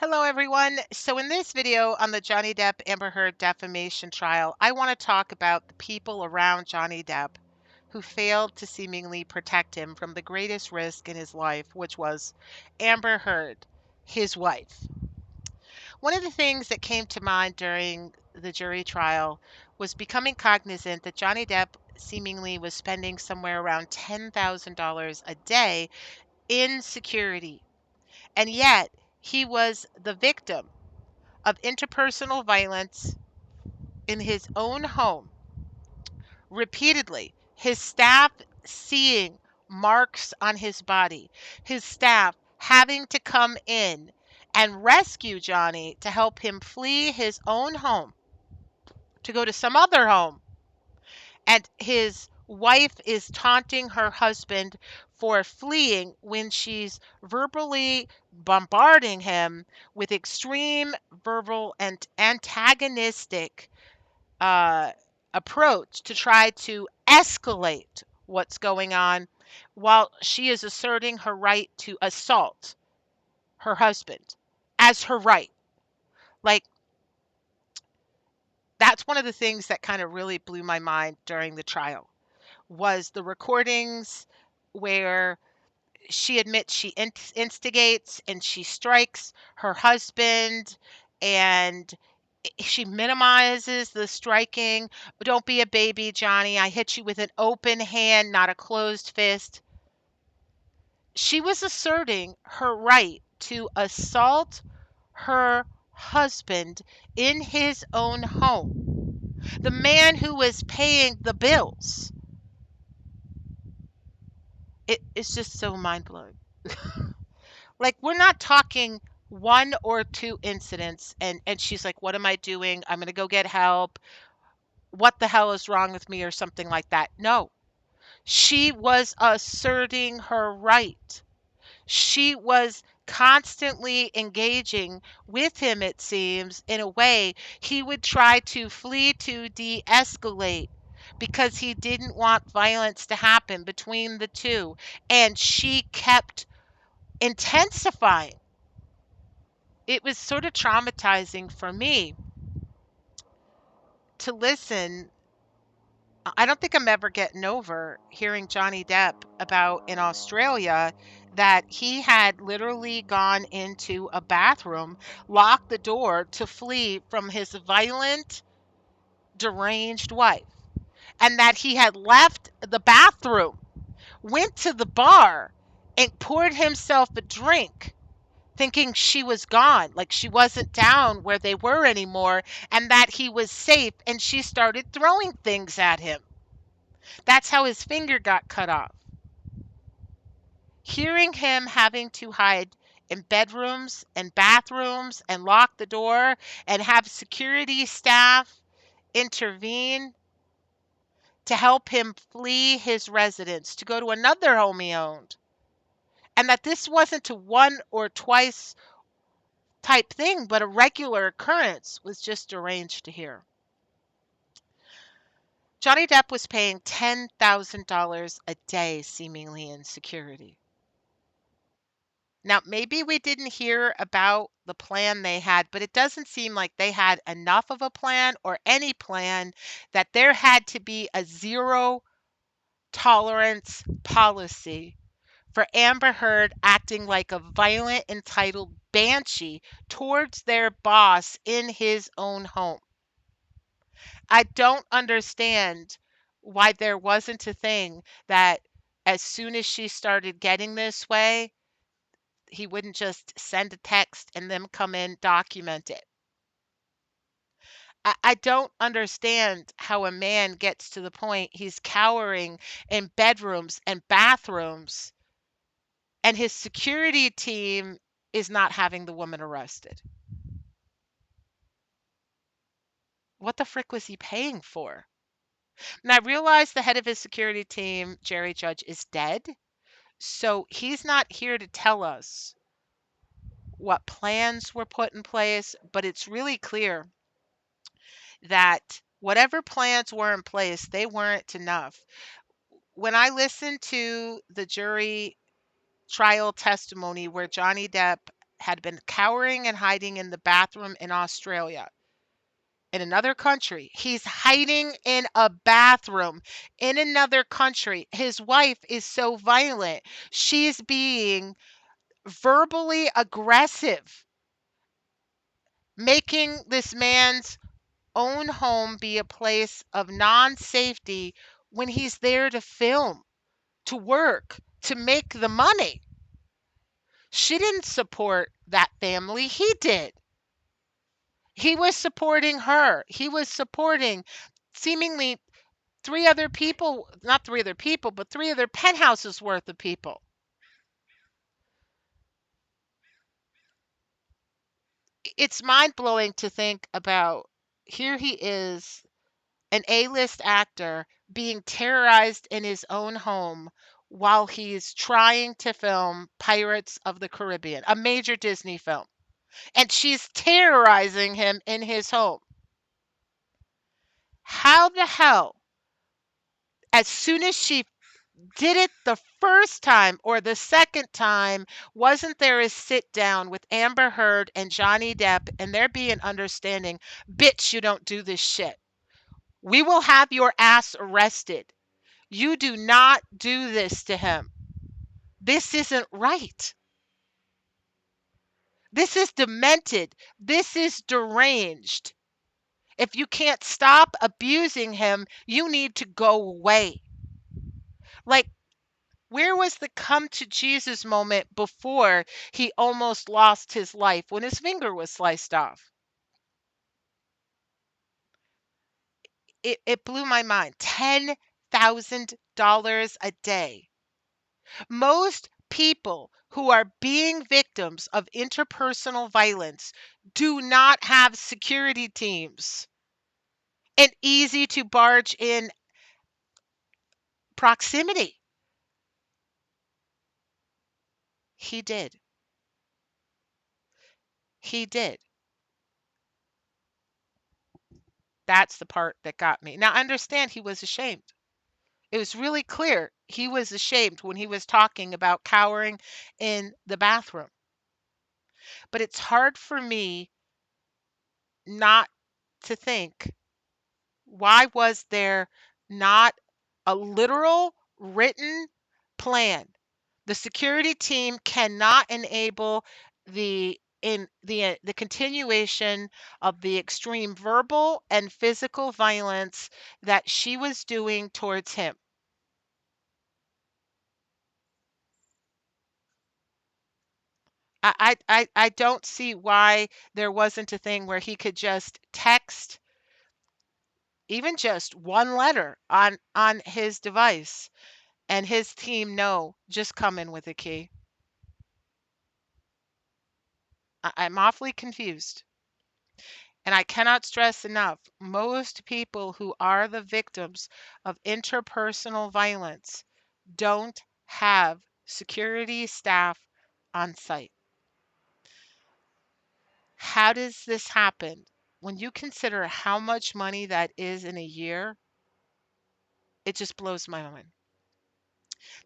Hello, everyone. So, in this video on the Johnny Depp Amber Heard defamation trial, I want to talk about the people around Johnny Depp who failed to seemingly protect him from the greatest risk in his life, which was Amber Heard, his wife. One of the things that came to mind during the jury trial was becoming cognizant that Johnny Depp seemingly was spending somewhere around $10,000 a day in security. And yet, he was the victim of interpersonal violence in his own home repeatedly. His staff seeing marks on his body, his staff having to come in and rescue Johnny to help him flee his own home to go to some other home. And his wife is taunting her husband for fleeing when she's verbally bombarding him with extreme verbal and antagonistic uh, approach to try to escalate what's going on while she is asserting her right to assault her husband as her right. Like, that's one of the things that kind of really blew my mind during the trial was the recordings where she admits she instigates and she strikes her husband, and she minimizes the striking. Don't be a baby, Johnny. I hit you with an open hand, not a closed fist. She was asserting her right to assault her husband in his own home, the man who was paying the bills. It's just so mind blowing. Like, we're not talking one or two incidents and she's like, what am I doing? I'm going to go get help. What the hell is wrong with me or something like that? No. She was asserting her right. She was constantly engaging with him, it seems, in a way he would try to flee to de-escalate because he didn't want violence to happen between the two, and she kept intensifying. It was sort of traumatizing for me to listen. I don't think I'm ever getting over hearing Johnny Depp about in Australia that he had literally gone into a bathroom, locked the door to flee from his violent, deranged wife, and that he had left the bathroom, went to the bar, and poured himself a drink thinking she was gone, like she wasn't down where they were anymore, and that he was safe, and she started throwing things at him. That's how his finger got cut off. Hearing him having to hide in bedrooms and bathrooms and lock the door and have security staff intervene to help him flee his residence to go to another home he owned, and that this wasn't a one or twice type thing, but a regular occurrence, was just deranged to hear. Johnny Depp was paying $10,000 a day, seemingly in security. Now, maybe we didn't hear about the plan they had, but it doesn't seem like they had enough of a plan or any plan, that there had to be a zero tolerance policy for Amber Heard acting like a violent, entitled banshee towards their boss in his own home. I don't understand why there wasn't a thing that as soon as she started getting this way, he wouldn't just send a text and them come in, document it. I don't understand how a man gets to the point he's cowering in bedrooms and bathrooms and his security team is not having the woman arrested. What the frick was he paying for? And I realize the head of his security team, Jerry Judge, is dead. So he's not here to tell us what plans were put in place, but it's really clear that whatever plans were in place, they weren't enough. When I listened to the jury trial testimony where Johnny Depp had been cowering and hiding in the bathroom in Australia, in another country. He's hiding in a bathroom in another country. His wife is so violent. She's being verbally aggressive, making this man's own home be a place of non safety when he's there to film, to work, to make the money. She didn't support that family. He did. He was supporting her. He was supporting seemingly three other people, not three other people, but three other penthouses worth of people. It's mind blowing to think about. Here he is, an A-list actor, being terrorized in his own home while he's trying to film Pirates of the Caribbean, a major Disney film. And she's terrorizing him in his home. How the hell, as soon as she did it the first time or the second time, wasn't there a sit down with Amber Heard and Johnny Depp and there be an understanding, bitch, you don't do this shit. We will have your ass arrested. You do not do this to him. This isn't right. This is demented. This is deranged. If you can't stop abusing him, you need to go away. Like, where was the come to Jesus moment before he almost lost his life when his finger was sliced off? It blew my mind. $10,000 a day. Most people who are being victims of interpersonal violence do not have security teams and easy to barge in proximity. He did. He did. That's the part that got me. Now, I understand he was ashamed. It was really clear he was ashamed when he was talking about cowering in the bathroom. But it's hard for me not to think, why was there not a literal written plan? The security team cannot enable the continuation of the extreme verbal and physical violence that she was doing towards him. I don't see why there wasn't a thing where he could just text even just one letter on his device and his team know, just come in with a key. I'm awfully confused. And I cannot stress enough, most people who are the victims of interpersonal violence don't have security staff on site. How does this happen? When you consider how much money that is in a year, it just blows my mind.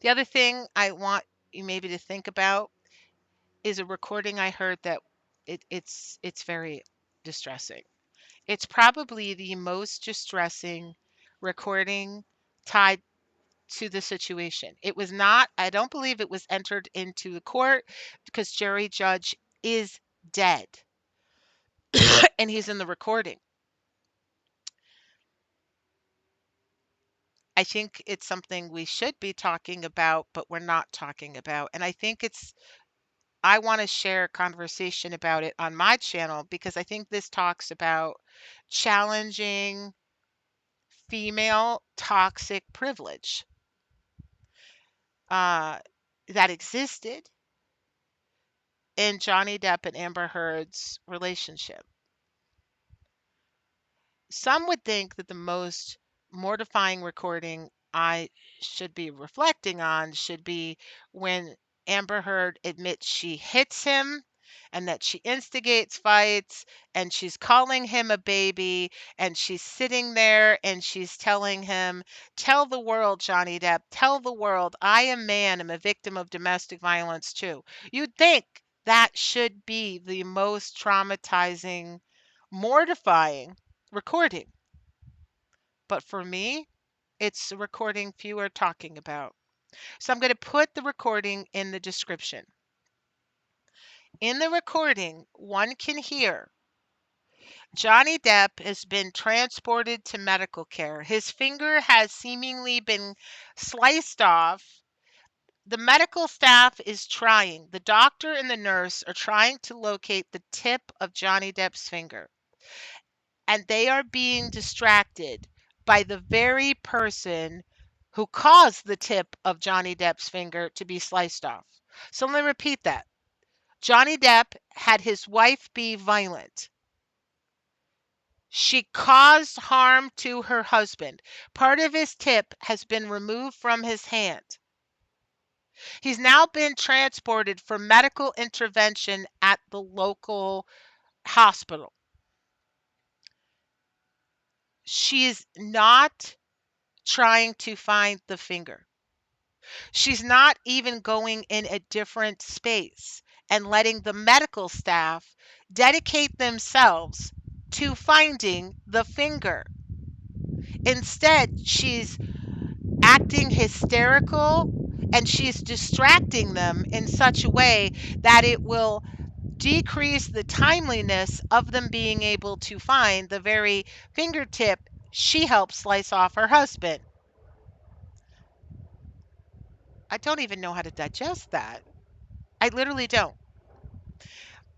The other thing I want you maybe to think about is a recording I heard that it's very distressing. It's probably the most distressing recording tied to the situation. It was not, I don't believe it was entered into the court because Jerry Judge is dead and he's in the recording. I think it's something we should be talking about, but we're not talking about. And I think I want to share a conversation about it on my channel because I think this talks about challenging female toxic privilege uh, that existed in Johnny Depp and Amber Heard's relationship. Some would think that the most mortifying recording I should be reflecting on should be when Amber Heard admits she hits him and that she instigates fights and she's calling him a baby and she's sitting there and she's telling him, tell the world, Johnny Depp, tell the world, I am man, I'm a victim of domestic violence too. You'd think That should be the most traumatizing, mortifying recording. But for me, it's a recording few are talking about. So I'm going to put the recording in the description. In the recording, one can hear Johnny Depp has been transported to medical care. His finger has seemingly been sliced off. The medical staff is trying. The doctor and the nurse are trying to locate the tip of Johnny Depp's finger. And they are being distracted by the very person who caused the tip of Johnny Depp's finger to be sliced off. So let me repeat that. Johnny Depp had his wife be violent. She caused harm to her husband. Part of his tip has been removed from his hand. He's now been transported for medical intervention at the local hospital. She is not trying to find the finger. She's not even going in a different space and letting the medical staff dedicate themselves to finding the finger. Instead, she's acting hysterical and she's distracting them in such a way that it will decrease the timeliness of them being able to find the very fingertip she helped slice off her husband. I don't even know how to digest that. I literally don't.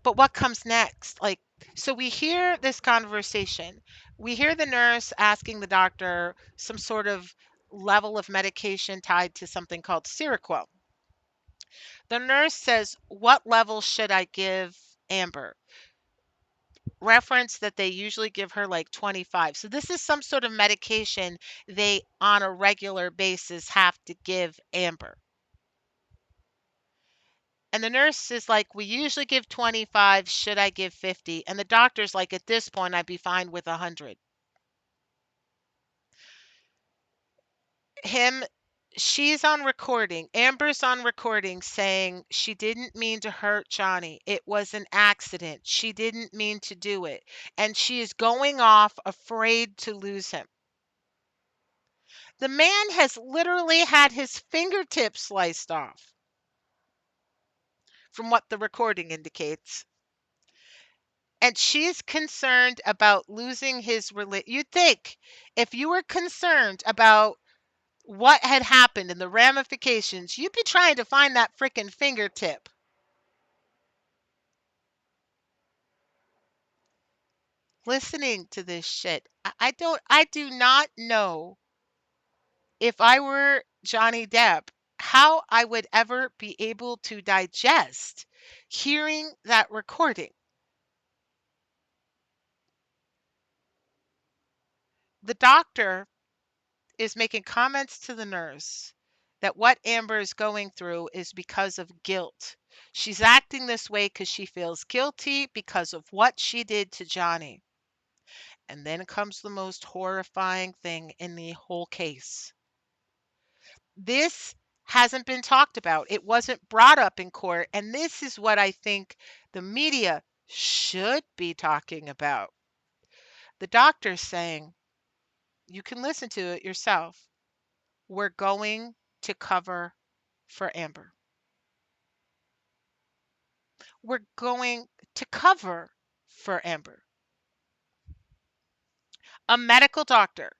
But what comes next? Like, so we hear this conversation. We hear the nurse asking the doctor some sort of level of medication tied to something called Seroquel. The nurse says, "What level should I give Amber?" Reference that they usually give her like 25. So this is some sort of medication they on a regular basis have to give Amber. And the nurse is like, "We usually give 25. Should I give 50?" And the doctor's like, "At this point, I'd be fine with 100." Him, she's on recording. Amber's on recording saying she didn't mean to hurt Johnny. It was an accident. She didn't mean to do it. And she is going off afraid to lose him. The man has literally had his fingertips sliced off, from what the recording indicates. And she's concerned about losing his You'd think if you were concerned about what had happened and the ramifications, you'd be trying to find that freaking fingertip. Listening to this shit, I do not know if I were Johnny Depp, how I would ever be able to digest hearing that recording. The doctor is making comments to the nurse that what Amber is going through is because of guilt. She's acting this way because she feels guilty because of what she did to Johnny. And then comes the most horrifying thing in the whole case. This hasn't been talked about. It wasn't brought up in court. And this is what I think the media should be talking about. The doctor's saying, you can listen to it yourself. We're going to cover for Amber. We're going to cover for Amber. A medical doctor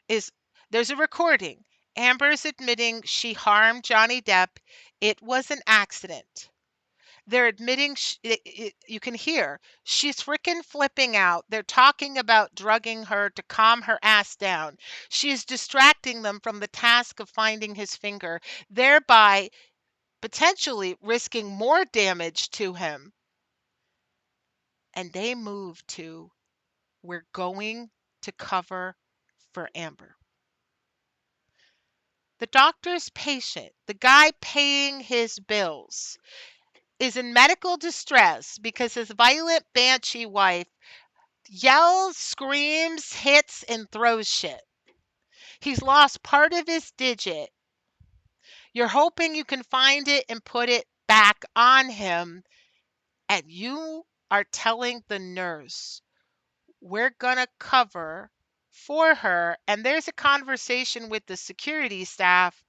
is, there's a recording. Amber's admitting she harmed Johnny Depp. It was an accident. They're admitting, you can hear, she's freaking flipping out. They're talking about drugging her to calm her ass down. She's distracting them from the task of finding his finger, thereby potentially risking more damage to him. And they move to, we're going to cover for Amber. The doctor's patient, the guy paying his bills, is in medical distress because his violent banshee wife yells, screams, hits, and throws shit. He's lost part of his digit. You're hoping you can find it and put it back on him. and you are telling the nurse, we're going to cover for her. And there's a conversation with the security staff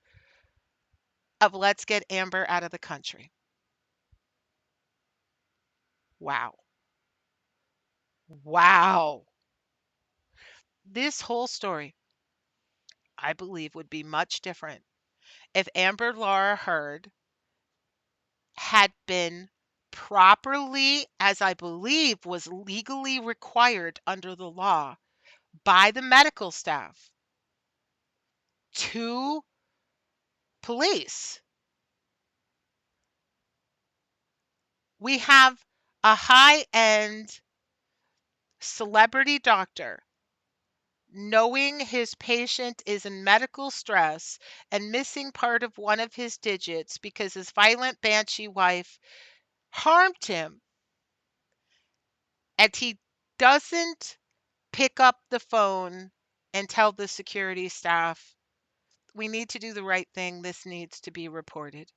of let's get Amber out of the country. Wow. Wow. This whole story, I believe, would be much different if Amber Laura Heard had been properly, as I believe was legally required under the law by the medical staff, to police. We have a high-end celebrity doctor knowing his patient is in medical stress and missing part of one of his digits because his violent banshee wife harmed him, and he doesn't pick up the phone and tell the security staff, we need to do the right thing. This needs to be reported.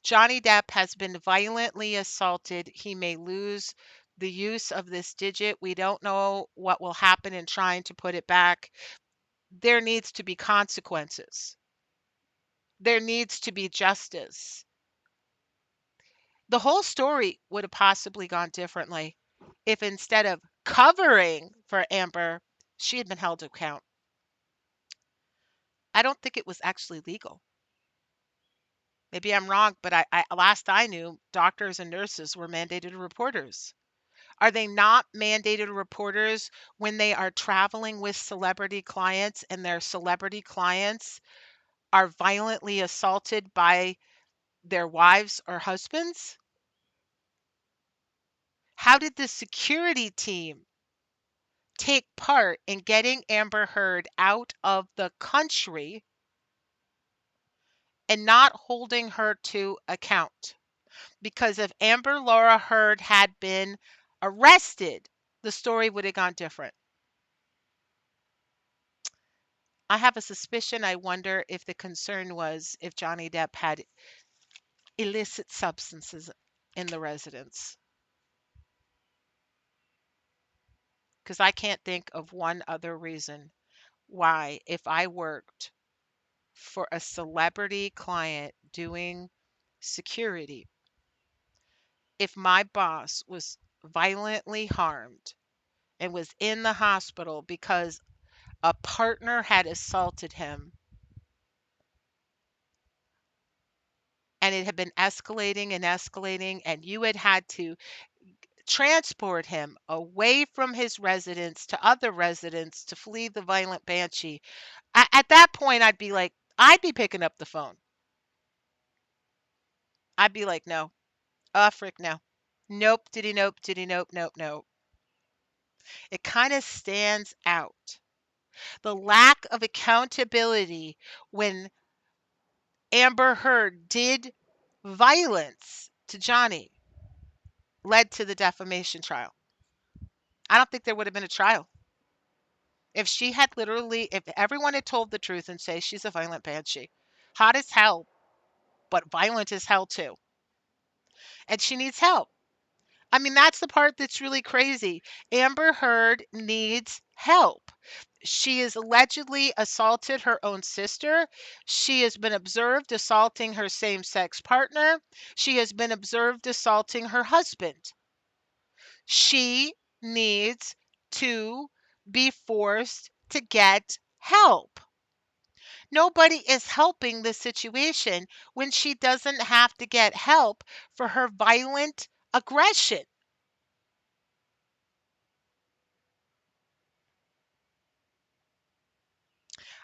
Johnny Depp has been violently assaulted. He may lose the use of this digit. We don't know what will happen in trying to put it back. There needs to be consequences. There needs to be justice. The whole story would have possibly gone differently if instead of covering for Amber, she had been held to account. I don't think it was actually legal. Maybe I'm wrong, but I last I knew, doctors and nurses were mandated reporters. Are they not mandated reporters when they are traveling with celebrity clients and their celebrity clients are violently assaulted by their wives or husbands? How did the security team take part in getting Amber Heard out of the country and not holding her to account? Because if Amber Laura Heard had been arrested, the story would have gone different. I have a suspicion. I wonder if the concern was if Johnny Depp had illicit substances in the residence. Because I can't think of one other reason why, if I worked for a celebrity client doing security, if my boss was violently harmed and was in the hospital because a partner had assaulted him and it had been escalating and escalating, and you had to transport him away from his residence to other residents to flee the violent banshee. At that point, I'd be picking up the phone. I'd be like, no, frick, no. Nope, diddy, nope, diddy, nope, nope, nope. It kind of stands out. The lack of accountability when Amber Heard did violence to Johnny led to the defamation trial. I don't think there would have been a trial. If she had literally, if everyone had told the truth and say she's a violent banshee, hot as hell, but violent as hell too, and she needs help. I mean, that's the part that's really crazy. Amber Heard needs help. She has allegedly assaulted her own sister. She has been observed assaulting her same sex partner. She has been observed assaulting her husband. She needs to be forced to get help. Nobody is helping the situation when she doesn't have to get help for her violent aggression.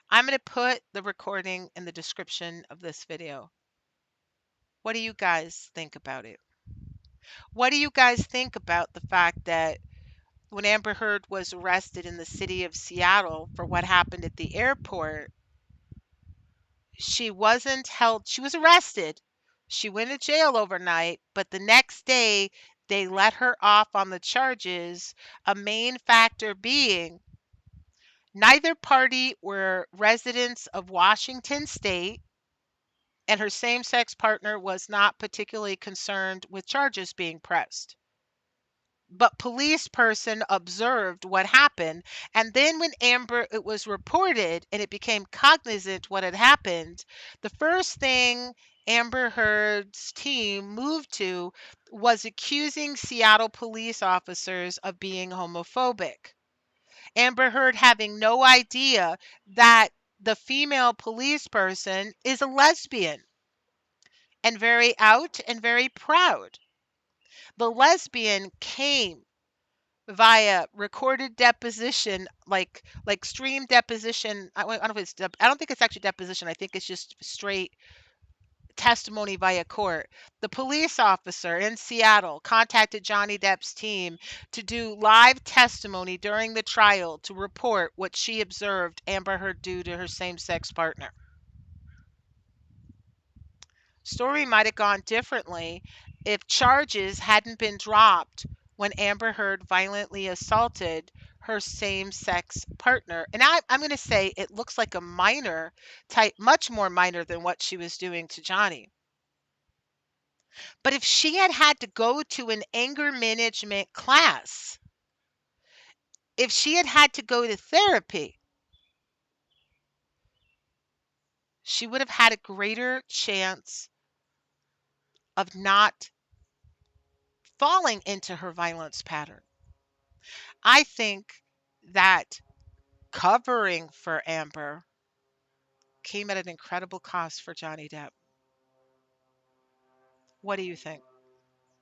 I'm going to put the recording in the description of this video. What do you guys think about it? What do you guys think about the fact that when Amber Heard was arrested in the city of Seattle for what happened at the airport, she wasn't held, she was arrested. She went to jail overnight, but the next day they let her off on the charges, a main factor being neither party were residents of Washington state. and her same-sex partner was not particularly concerned with charges being pressed. But police person observed what happened, and then when Amber it was reported and it became cognizant what had happened, the first thing Amber Heard's team moved to was accusing Seattle police officers of being homophobic. Amber Heard having no idea that the female police person is a lesbian and very out and very proud. The lesbian came via recorded deposition, like stream deposition. I don't know if it's I don't think it's actually deposition. I think it's just straight testimony via court. The police officer in Seattle contacted Johnny Depp's team to do live testimony during the trial to report what she observed Amber Heard do to her same-sex partner. Story might have gone differently if charges hadn't been dropped when Amber Heard violently assaulted her same-sex partner. And I'm going to say it looks like a minor type, much more minor than what she was doing to Johnny. But if she had had to go to an anger management class, if she had had to go to therapy, she would have had a greater chance of not falling into her violence pattern. I think that covering for Amber came at an incredible cost for Johnny Depp. What do you think?